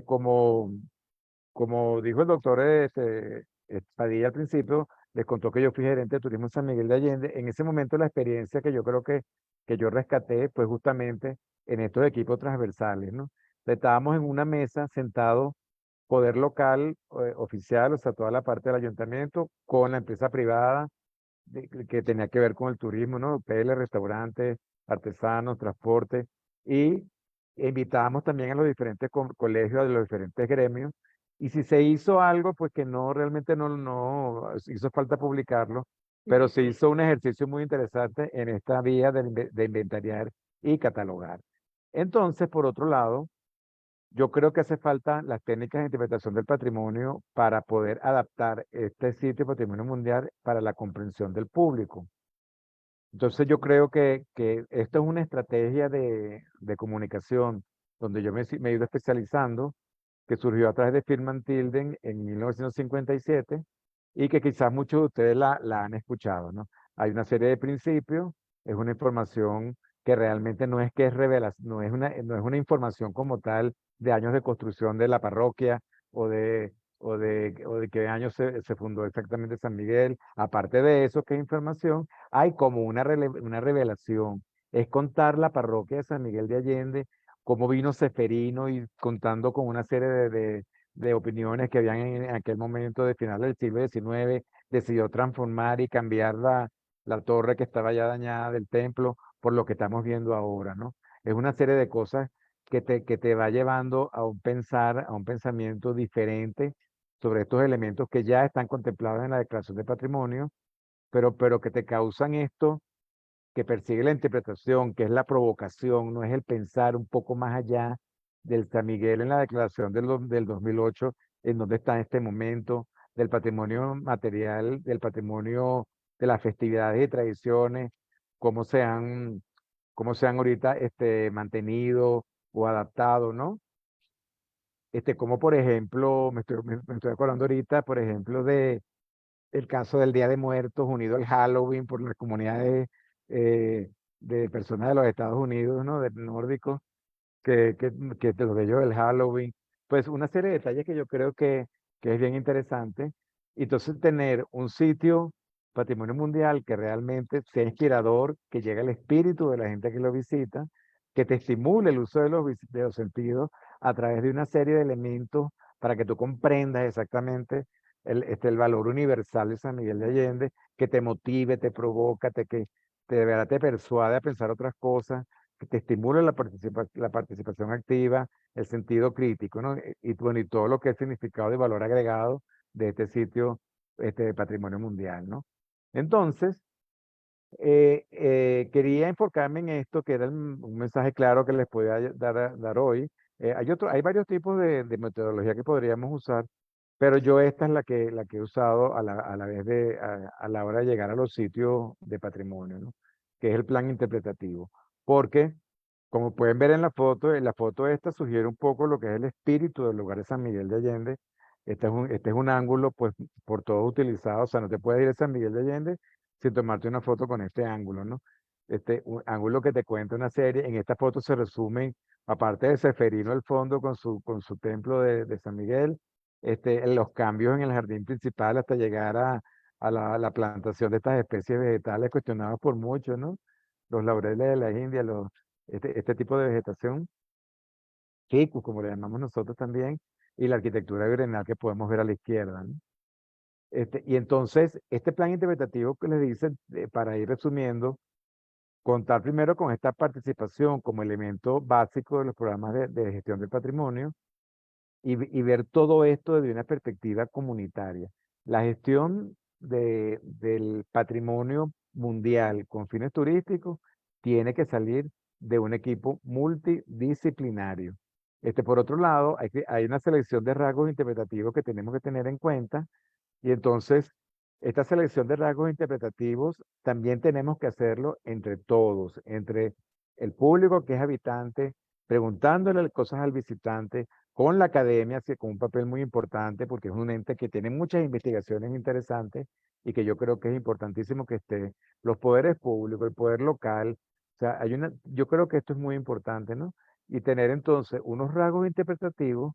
Como dijo el doctor Padilla al principio, les contó que yo fui gerente de turismo en San Miguel de Allende. En ese momento la experiencia que yo creo que yo rescaté fue justamente en estos equipos transversales, ¿no? Estábamos en una mesa sentados, poder local, oficial, o sea, toda la parte del ayuntamiento, con la empresa privada que tenía que ver con el turismo, ¿no? Hoteles, restaurantes, artesanos, transporte, y invitábamos también a los diferentes colegios, a los diferentes gremios, y si se hizo algo, pues que no, realmente no hizo falta publicarlo, pero se hizo un ejercicio muy interesante en esta vía de inventariar y catalogar. Entonces, por otro lado, yo creo que hace falta las técnicas de interpretación del patrimonio para poder adaptar este sitio patrimonio mundial para la comprensión del público. Entonces yo creo que esto es una estrategia de comunicación donde yo me he ido especializando, que surgió a través de Firman Tilden en 1957 y que quizás muchos de ustedes la han escuchado, ¿no? Hay una serie de principios, es una información que realmente no es que es revelación, no es una información como tal de años de construcción de la parroquia o de qué año se fundó exactamente San Miguel. Aparte de eso, que es información, hay como una revelación. Es contar la parroquia de San Miguel de Allende, cómo vino Seferino y contando con una serie de opiniones que habían en aquel momento de final del siglo XIX, decidió transformar y cambiar la torre que estaba ya dañada del templo por lo que estamos viendo ahora, ¿no? Es una serie de cosas que te va llevando a un pensar, a un pensamiento diferente sobre estos elementos que ya están contemplados en la Declaración de Patrimonio, pero que te causan esto, que persigue la interpretación, que es la provocación, no es el pensar un poco más allá del San Miguel en la Declaración del 2008, en donde está en este momento, del patrimonio material, del patrimonio de las festividades y tradiciones, cómo se han, cómo se han ahorita mantenido o adaptado, ¿no? Como por ejemplo, me estoy acordando ahorita, por ejemplo, de el caso del Día de Muertos unido al Halloween por las comunidades eh, de personas de los Estados Unidos, ¿no? De nórdicos, que de lo de ellos del Halloween. Pues una serie de detalles que yo creo que es bien interesante. Y entonces tener un sitio patrimonio mundial que realmente sea inspirador, que llegue al espíritu de la gente que lo visita, que te estimule el uso de los sentidos a través de una serie de elementos para que tú comprendas exactamente el valor universal de San Miguel de Allende, que te motive, te provoca, que de verdad te persuade a pensar otras cosas, que te estimule la participación activa, el sentido crítico, ¿no? Bueno, y todo lo que es significado y valor agregado de este sitio, de patrimonio mundial, ¿no? Entonces, quería enfocarme en esto, que era un mensaje claro que les podía dar hoy. Hay varios tipos de metodología que podríamos usar, pero yo esta es la que he usado a la vez a la hora de llegar a los sitios de patrimonio, ¿no? Que es el plan interpretativo. Porque, como pueden ver en la foto esta sugiere un poco lo que es el espíritu del lugar de San Miguel de Allende. Este es un ángulo, pues, por todos utilizado, o sea, no te puedes ir a San Miguel de Allende sin tomarte una foto con este ángulo, ¿no? Un ángulo que te cuenta una serie. En esta foto se resumen, aparte de Seferino el fondo con su templo de San Miguel, en los cambios en el jardín principal hasta llegar a la plantación de estas especies vegetales cuestionadas por muchos, ¿no? Los laureles de la India, este tipo de vegetación, ficus, como le llamamos nosotros también, y la arquitectura virreinal que podemos ver a la izquierda, ¿no? Y entonces, este plan interpretativo que les dice, para ir resumiendo, contar primero con esta participación como elemento básico de los programas de gestión del patrimonio y ver todo esto desde una perspectiva comunitaria. La gestión del patrimonio mundial con fines turísticos tiene que salir de un equipo multidisciplinario. Por otro lado, hay una selección de rasgos interpretativos que tenemos que tener en cuenta y entonces, esta selección de rasgos interpretativos también tenemos que hacerlo entre todos, entre el público que es habitante, preguntándole cosas al visitante, con la academia, sí, con un papel muy importante, porque es un ente que tiene muchas investigaciones interesantes y que yo creo que es importantísimo que esté los poderes públicos, el poder local. O sea, yo creo que esto es muy importante, ¿no? Y tener entonces unos rasgos interpretativos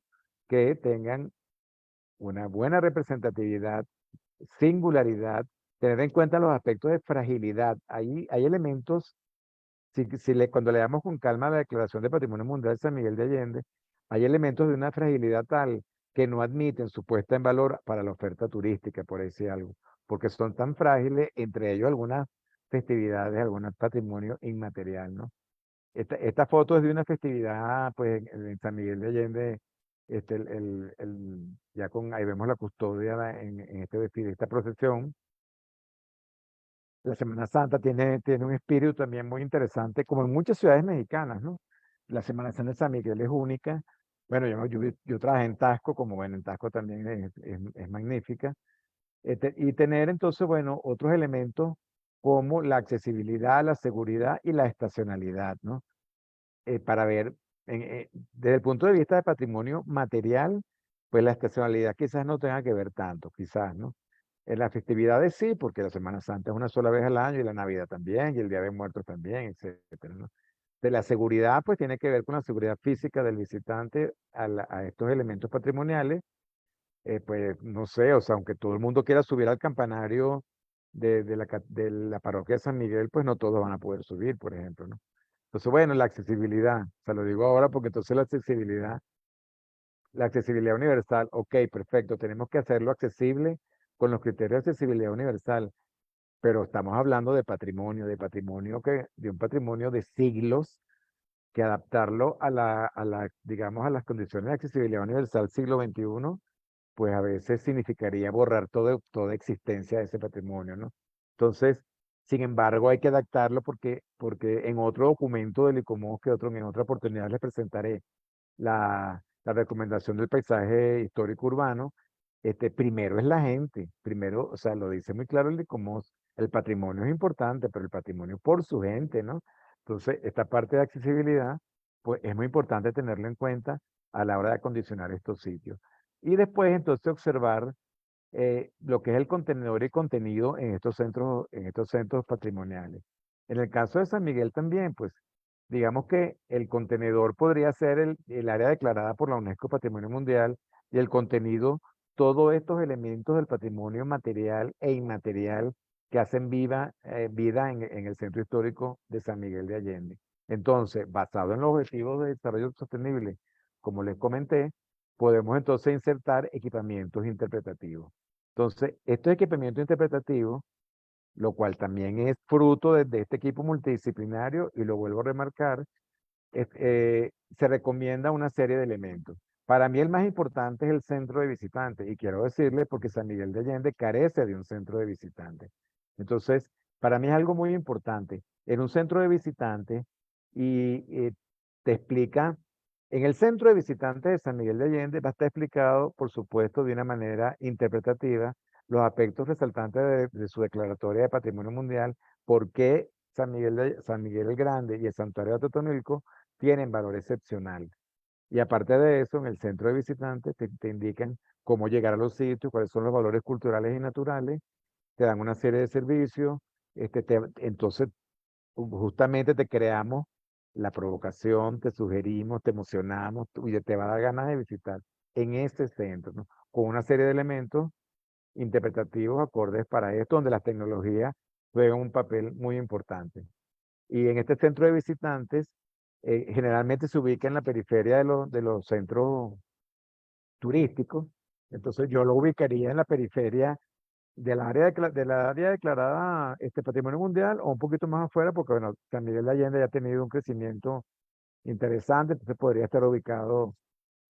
que tengan una buena representatividad, singularidad, tener en cuenta los aspectos de fragilidad. Hay elementos, cuando le damos con calma a la Declaración de Patrimonio Mundial de San Miguel de Allende, hay elementos de una fragilidad tal que no admiten su puesta en valor para la oferta turística, por decir algo, porque son tan frágiles, entre ellos algunas festividades, algunos patrimonio inmaterial, ¿no? Esta foto es de una festividad, pues, en San Miguel de Allende, ahí vemos la custodia en este desfile, esta procesión. La Semana Santa tiene un espíritu también muy interesante, como en muchas ciudades mexicanas, ¿no? La Semana Santa de San Miguel es única. Bueno, yo trabajé en Tasco, como bueno, en Tasco también es magnífica. Y tener entonces, bueno, otros elementos como la accesibilidad, la seguridad y la estacionalidad, ¿no? Para ver desde el punto de vista de patrimonio material, pues la estacionalidad quizás no tenga que ver tanto, quizás, ¿no? En las festividades sí, porque la Semana Santa es una sola vez al año y la Navidad también, y el Día de Muertos también, etcétera, ¿no? De la seguridad, pues tiene que ver con la seguridad física del visitante a estos elementos patrimoniales. Pues no sé, o sea, aunque todo el mundo quiera subir al campanario de la parroquia de San Miguel, pues no todos van a poder subir, por ejemplo, ¿no? Entonces, bueno, la accesibilidad, o sea, lo digo ahora porque entonces la accesibilidad universal, ok, perfecto, tenemos que hacerlo accesible con los criterios de accesibilidad universal, pero estamos hablando de un patrimonio de siglos, que adaptarlo digamos, a las condiciones de accesibilidad universal siglo XXI, pues a veces significaría borrar toda existencia de ese patrimonio, ¿no? Entonces, sin embargo, hay que adaptarlo porque en otro documento del ICOMOS, en otra oportunidad les presentaré la recomendación del paisaje histórico urbano. Primero es la gente, primero, o sea, lo dice muy claro el ICOMOS, el patrimonio es importante, pero el patrimonio por su gente, ¿no? Entonces, esta parte de accesibilidad, pues es muy importante tenerlo en cuenta a la hora de acondicionar estos sitios. Y después, entonces, observar lo que es el contenedor y contenido en estos centros patrimoniales. En el caso de San Miguel también, pues, digamos que el contenedor podría ser el área declarada por la UNESCO Patrimonio Mundial, y el contenido, todos estos elementos del patrimonio material e inmaterial que hacen vida en el centro histórico de San Miguel de Allende. Entonces, basado en los objetivos de desarrollo sostenible, como les comenté, podemos entonces insertar equipamientos interpretativos. Entonces, estos equipamientos interpretativos, lo cual también es fruto de este equipo multidisciplinario, y lo vuelvo a remarcar, se recomienda una serie de elementos. Para mí el más importante es el centro de visitantes, y quiero decirle porque San Miguel de Allende carece de un centro de visitantes. Entonces, para mí es algo muy importante. En un centro de visitantes, y te explica, en el centro de visitantes de San Miguel de Allende va a estar explicado, por supuesto, de una manera interpretativa, los aspectos resaltantes de su declaratoria de Patrimonio Mundial, por qué San Miguel el Grande y el Santuario de Totonilco tienen valor excepcional. Y aparte de eso, en el centro de visitantes te indican cómo llegar a los sitios, cuáles son los valores culturales y naturales, te dan una serie de servicios. Entonces, justamente te creamos la provocación, te sugerimos, te emocionamos, y te va a dar ganas de visitar en ese centro, ¿no? Con una serie de elementos interpretativos acordes para esto, donde las tecnologías juegan un papel muy importante. Y en este centro de visitantes, generalmente se ubica en la periferia de los centros turísticos. Entonces yo lo ubicaría en la periferia del área declarada Patrimonio Mundial, o un poquito más afuera, porque bueno, San Miguel de Allende ya ha tenido un crecimiento interesante, entonces podría estar ubicado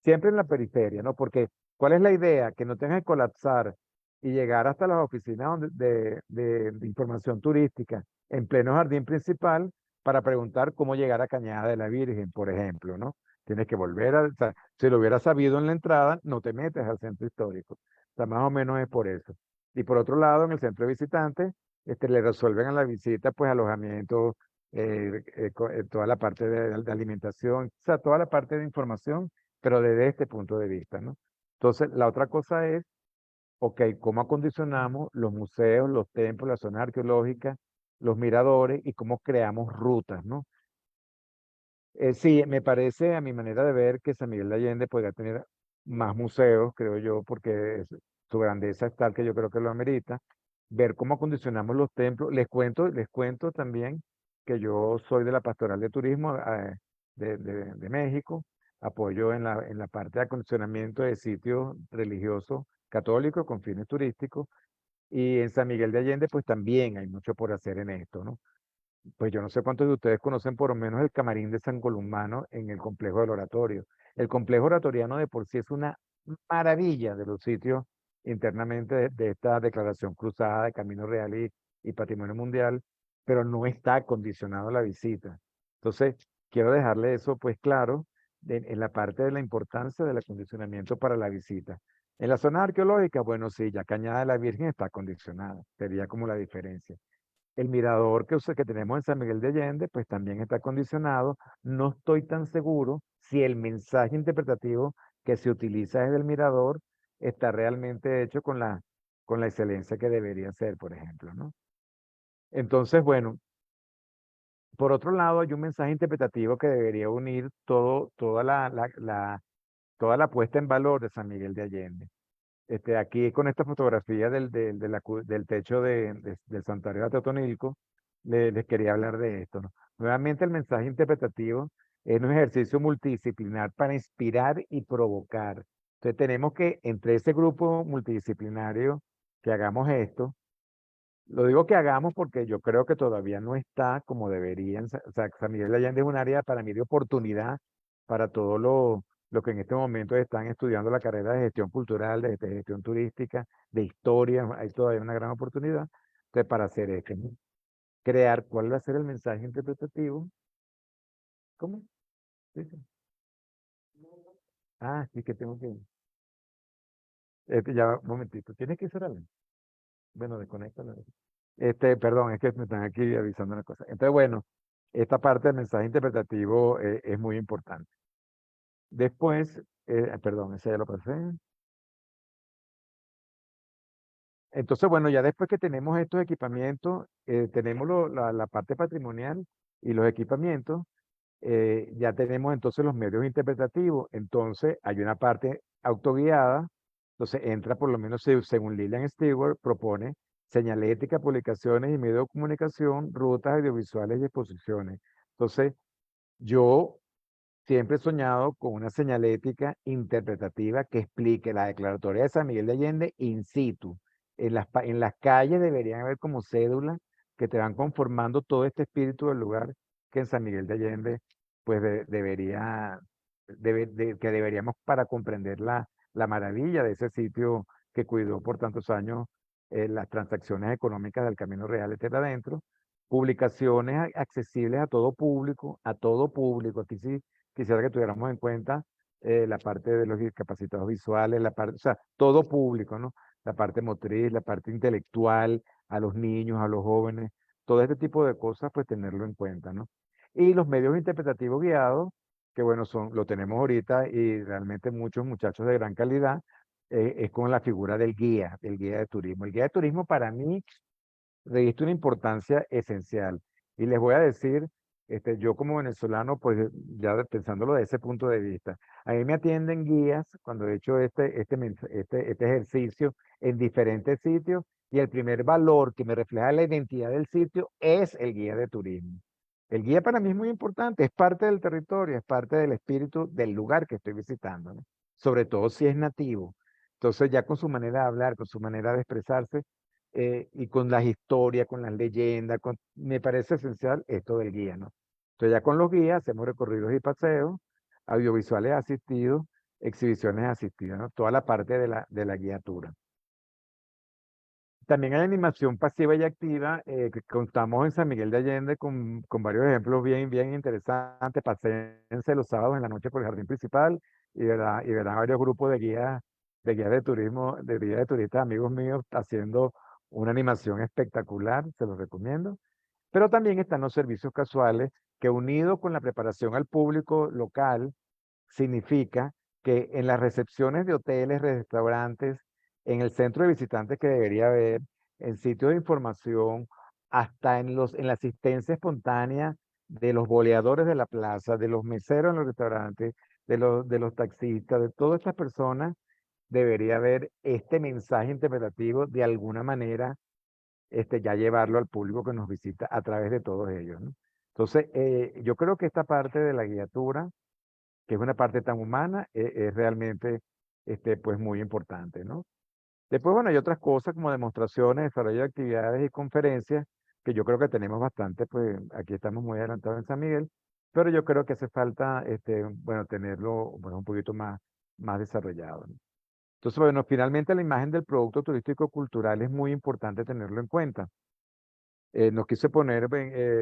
siempre en la periferia, ¿no? Porque, ¿cuál es la idea? Que no tengas que colapsar y llegar hasta las oficinas de información turística en pleno jardín principal para preguntar cómo llegar a Cañada de la Virgen, por ejemplo, ¿no? Tienes que o sea, si lo hubieras sabido en la entrada, no te metes al centro histórico. O sea, más o menos es por eso. Y por otro lado, en el centro de visitantes, le resuelven a la visita, pues, alojamiento, toda la parte de alimentación, o sea, toda la parte de información, pero desde este punto de vista, ¿no? Entonces, la otra cosa es, ok, ¿cómo acondicionamos los museos, los templos, las zonas arqueológicas, los miradores, y cómo creamos rutas, ¿no? Sí, me parece, a mi manera de ver, que San Miguel de Allende podría tener más museos, creo yo, porque su grandeza es tal que yo creo que lo amerita. Ver cómo acondicionamos los templos. Les cuento también que yo soy de la Pastoral de Turismo de México. Apoyo en la parte de acondicionamiento de sitios religiosos católicos con fines turísticos. Y en San Miguel de Allende, pues también hay mucho por hacer en esto, ¿no? Pues yo no sé cuántos de ustedes conocen por lo menos el Camarín de San Columano en el complejo del Oratorio. El complejo oratoriano de por sí es una maravilla de los sitios internamente de esta declaración cruzada de Camino Real y Patrimonio Mundial, pero no está acondicionado a la visita. Entonces, quiero dejarle eso pues claro en la parte de la importancia del acondicionamiento para la visita. En la zona arqueológica, bueno, sí, ya Cañada de la Virgen está acondicionada, sería como la diferencia. El mirador que tenemos en San Miguel de Allende, pues también está acondicionado. No estoy tan seguro si el mensaje interpretativo que se utiliza desde el mirador está realmente hecho con la excelencia que debería ser, por ejemplo, ¿no? Entonces, bueno, por otro lado, hay un mensaje interpretativo que debería unir toda la puesta en valor de San Miguel de Allende. Aquí con esta fotografía del techo del santuario de Totonilco, les quería hablar de esto, ¿no? Nuevamente el mensaje interpretativo es un ejercicio multidisciplinar para inspirar y provocar. Entonces tenemos que, entre ese grupo multidisciplinario, que hagamos esto. Lo digo que hagamos porque yo creo que todavía no está como deberían. O sea, San Miguel de Allende es un área para mí de oportunidad para todo lo que en este momento están estudiando la carrera de gestión cultural, de gestión turística, de historia. Hay todavía una gran oportunidad. Entonces, para hacer esto, ¿no? Crear cuál va a ser el mensaje interpretativo. ¿Cómo? Sí, sí. Ah, sí que tengo que. Ya, un momentito. ¿Tienes que hacer algo? Bueno, desconéctalo. Perdón, es que me están aquí avisando una cosa. Entonces, bueno, esta parte del mensaje interpretativo es muy importante. Después, perdón, ese ya lo pasé. Entonces, bueno, ya después que tenemos estos equipamientos, tenemos la parte patrimonial y los equipamientos, ya tenemos entonces los medios interpretativos. Entonces, hay una parte autoguiada. Entonces, entra por lo menos según Lillian Stewart, propone señalética, publicaciones y medios de comunicación, rutas audiovisuales y exposiciones. Entonces, yo siempre he soñado con una señalética interpretativa que explique la declaratoria de San Miguel de Allende in situ. En las calles deberían haber como cédulas que te van conformando todo este espíritu del lugar que en San Miguel de Allende pues que deberíamos para comprender la maravilla de ese sitio que cuidó por tantos años las transacciones económicas del Camino Real, etcétera, adentro. Publicaciones accesibles a todo público, a todo público. Aquí sí quisiera que tuviéramos en cuenta la parte de los discapacitados visuales, la parte, o sea, todo público, ¿no? La parte motriz, la parte intelectual, a los niños, a los jóvenes, todo este tipo de cosas, pues tenerlo en cuenta, ¿no? Y los medios interpretativos guiados, que bueno, lo tenemos ahorita y realmente muchos muchachos de gran calidad, es con la figura del guía de turismo. El guía de turismo para mí reviste una importancia esencial. Y les voy a decir, yo como venezolano, pues ya pensándolo de ese punto de vista, a mí me atienden guías cuando he hecho este ejercicio en diferentes sitios y el primer valor que me refleja la identidad del sitio es el guía de turismo. El guía para mí es muy importante, es parte del territorio, es parte del espíritu del lugar que estoy visitando, ¿no? Sobre todo si es nativo. Entonces ya con su manera de hablar, con su manera de expresarse, y con las historias, con las leyendas, me parece esencial esto del guía, ¿no? Entonces ya con los guías hacemos recorridos y paseos, audiovisuales asistidos, exhibiciones asistidas, ¿no? Toda la parte de la guiatura. También hay animación pasiva y activa, que contamos en San Miguel de Allende con varios ejemplos bien interesantes. Paséense los sábados en la noche por el jardín principal y verán varios grupos de guías de turismo, de guías de turistas, amigos míos, haciendo una animación espectacular, se los recomiendo. Pero también están los servicios casuales que unidos con la preparación al público local, significa que en las recepciones de hoteles, restaurantes, en el centro de visitantes que debería haber, en sitios de información, hasta en la asistencia espontánea de los boleadores de la plaza, de los meseros en los restaurantes, de los taxistas, de todas estas personas, debería haber este mensaje interpretativo de alguna manera, ya llevarlo al público que nos visita a través de todos ellos, ¿no? Entonces, yo creo que esta parte de la guiatura, que es una parte tan humana, es realmente pues muy importante, ¿no? Después, bueno, hay otras cosas como demostraciones, desarrollo de actividades y conferencias, que yo creo que tenemos bastante, pues aquí estamos muy adelantados en San Miguel, pero yo creo que hace falta, bueno, tenerlo bueno, un poquito más desarrollado, ¿no? Entonces, bueno, finalmente la imagen del producto turístico cultural es muy importante tenerlo en cuenta. No quise poner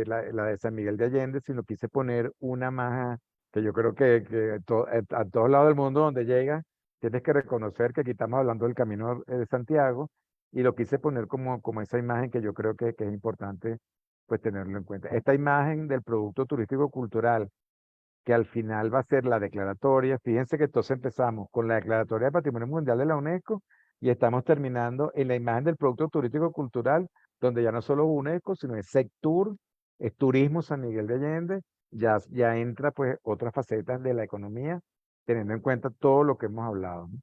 la de San Miguel de Allende, sino quise poner una más que yo creo a todos lados del mundo donde llega, tienes que reconocer que aquí estamos hablando del Camino de Santiago y lo quise poner como esa imagen que yo creo que es importante pues tenerlo en cuenta. Esta imagen del producto turístico cultural que al final va a ser la declaratoria. Fíjense que entonces empezamos con la declaratoria de Patrimonio Mundial de la UNESCO y estamos terminando en la imagen del producto turístico cultural, donde ya no solo es UNESCO, sino es Sectur, es Turismo San Miguel de Allende, ya entra pues otras facetas de la economía, teniendo en cuenta todo lo que hemos hablado, ¿no?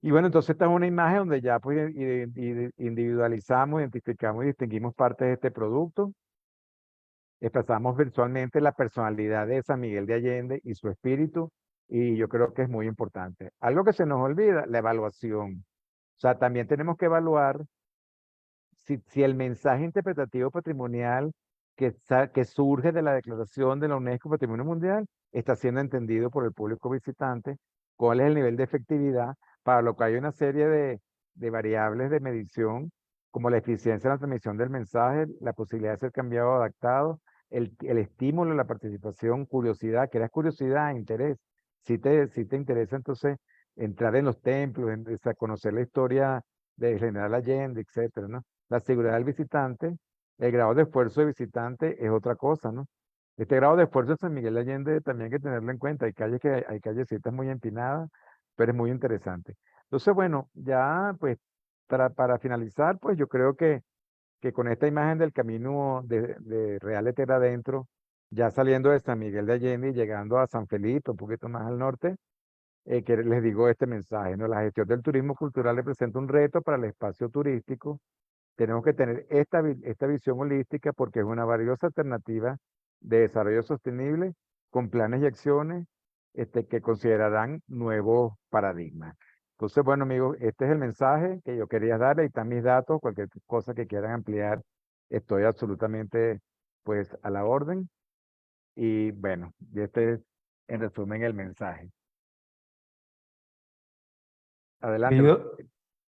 Y bueno, entonces esta es una imagen donde ya pues individualizamos, identificamos y distinguimos partes de este producto. Expresamos virtualmente la personalidad de San Miguel de Allende y su espíritu, y yo creo que es muy importante. Algo que se nos olvida, la evaluación. O sea, también tenemos que evaluar si el mensaje interpretativo patrimonial que surge de la declaración de la UNESCO Patrimonio Mundial está siendo entendido por el público visitante, cuál es el nivel de efectividad, para lo que hay una serie de variables de medición, como la eficiencia en la transmisión del mensaje, la posibilidad de ser cambiado o adaptado, el estímulo, la participación, curiosidad, creas curiosidad, interés. Si te interesa entonces entrar en los templos, conocer la historia de General Allende, etcétera, ¿no? La seguridad del visitante, el grado de esfuerzo del visitante es otra cosa, ¿no? Este grado de esfuerzo en San Miguel de Allende también hay que tenerlo en cuenta. Hay callecitas muy empinadas, pero es muy interesante. Entonces, bueno, ya pues para finalizar, pues yo creo que con esta imagen del camino de Real de Tierra Adentro, ya saliendo de San Miguel de Allende y llegando a San Felipe, un poquito más al norte, que les digo este mensaje, ¿no? La gestión del turismo cultural representa un reto para el espacio turístico. Tenemos que tener esta visión holística porque es una valiosa alternativa de desarrollo sostenible con planes y acciones que considerarán nuevos paradigmas. Entonces, bueno, amigos, este es el mensaje que yo quería dar. Ahí están mis datos, cualquier cosa que quieran ampliar, estoy absolutamente pues a la orden. Y bueno, y este es en resumen el mensaje. Adelante. Querido,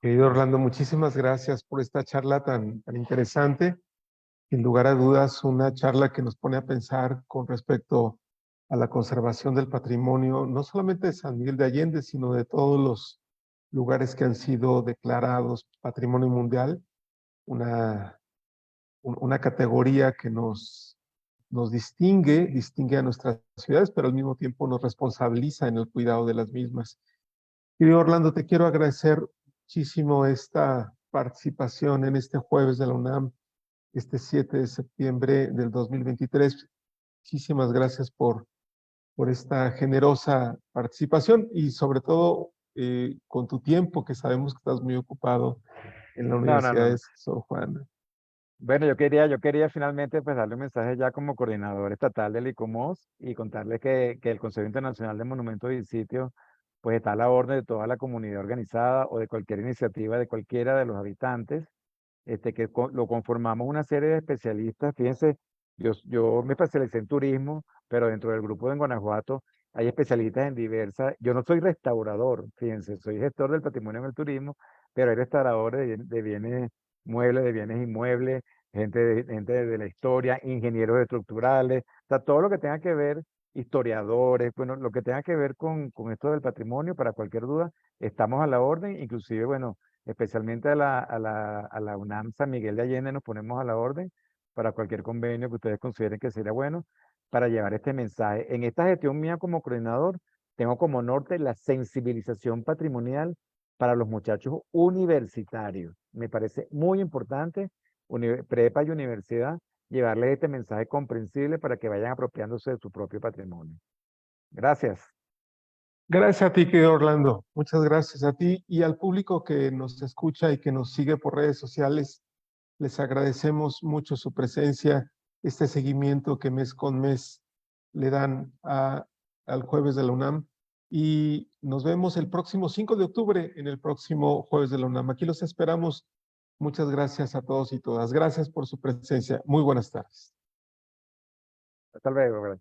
querido Orlando, muchísimas gracias por esta charla tan interesante. Sin lugar a dudas, una charla que nos pone a pensar con respecto a la conservación del patrimonio, no solamente de San Miguel de Allende, sino de todos los lugares que han sido declarados Patrimonio Mundial, una, una categoría que nos distingue a nuestras ciudades, pero al mismo tiempo nos responsabiliza en el cuidado de las mismas. Querido Orlando, te quiero agradecer muchísimo esta participación en este jueves de la UNAM, este 7 de septiembre del 2023. Muchísimas gracias por esta generosa participación y sobre todo con tu tiempo, que sabemos que estás muy ocupado en la No, no, Universidad de no. Sor Juana. Bueno, yo quería finalmente pues darle un mensaje ya como coordinador estatal del ICOMOS y contarles que el Consejo Internacional de Monumentos y Sitios pues está a la orden de toda la comunidad organizada o de cualquier iniciativa de cualquiera de los habitantes, lo conformamos una serie de especialistas. Fíjense, yo me especialicé en turismo, pero dentro del grupo de Guanajuato hay especialistas en diversas. Yo no soy restaurador, fíjense, soy gestor del patrimonio en el turismo, pero hay restauradores de bienes muebles, de bienes inmuebles, gente de la historia, ingenieros estructurales, o sea, todo lo que tenga que ver, historiadores, bueno, lo que tenga que ver con esto del patrimonio, para cualquier duda, estamos a la orden, inclusive, bueno, especialmente a la UNAM San Miguel de Allende nos ponemos a la orden para cualquier convenio que ustedes consideren que sería bueno para llevar este mensaje. En esta gestión mía como coordinador, tengo como norte la sensibilización patrimonial para los muchachos universitarios. Me parece muy importante, prepa y universidad, llevarles este mensaje comprensible para que vayan apropiándose de su propio patrimonio. Gracias. Gracias a ti, querido Orlando. Muchas gracias a ti y al público que nos escucha y que nos sigue por redes sociales. Les agradecemos mucho su presencia, este seguimiento que mes con mes le dan al jueves de la UNAM. Y nos vemos el próximo 5 de octubre en el próximo jueves de la UNAM. Aquí los esperamos. Muchas gracias a todos y todas. Gracias por su presencia. Muy buenas tardes. Hasta luego.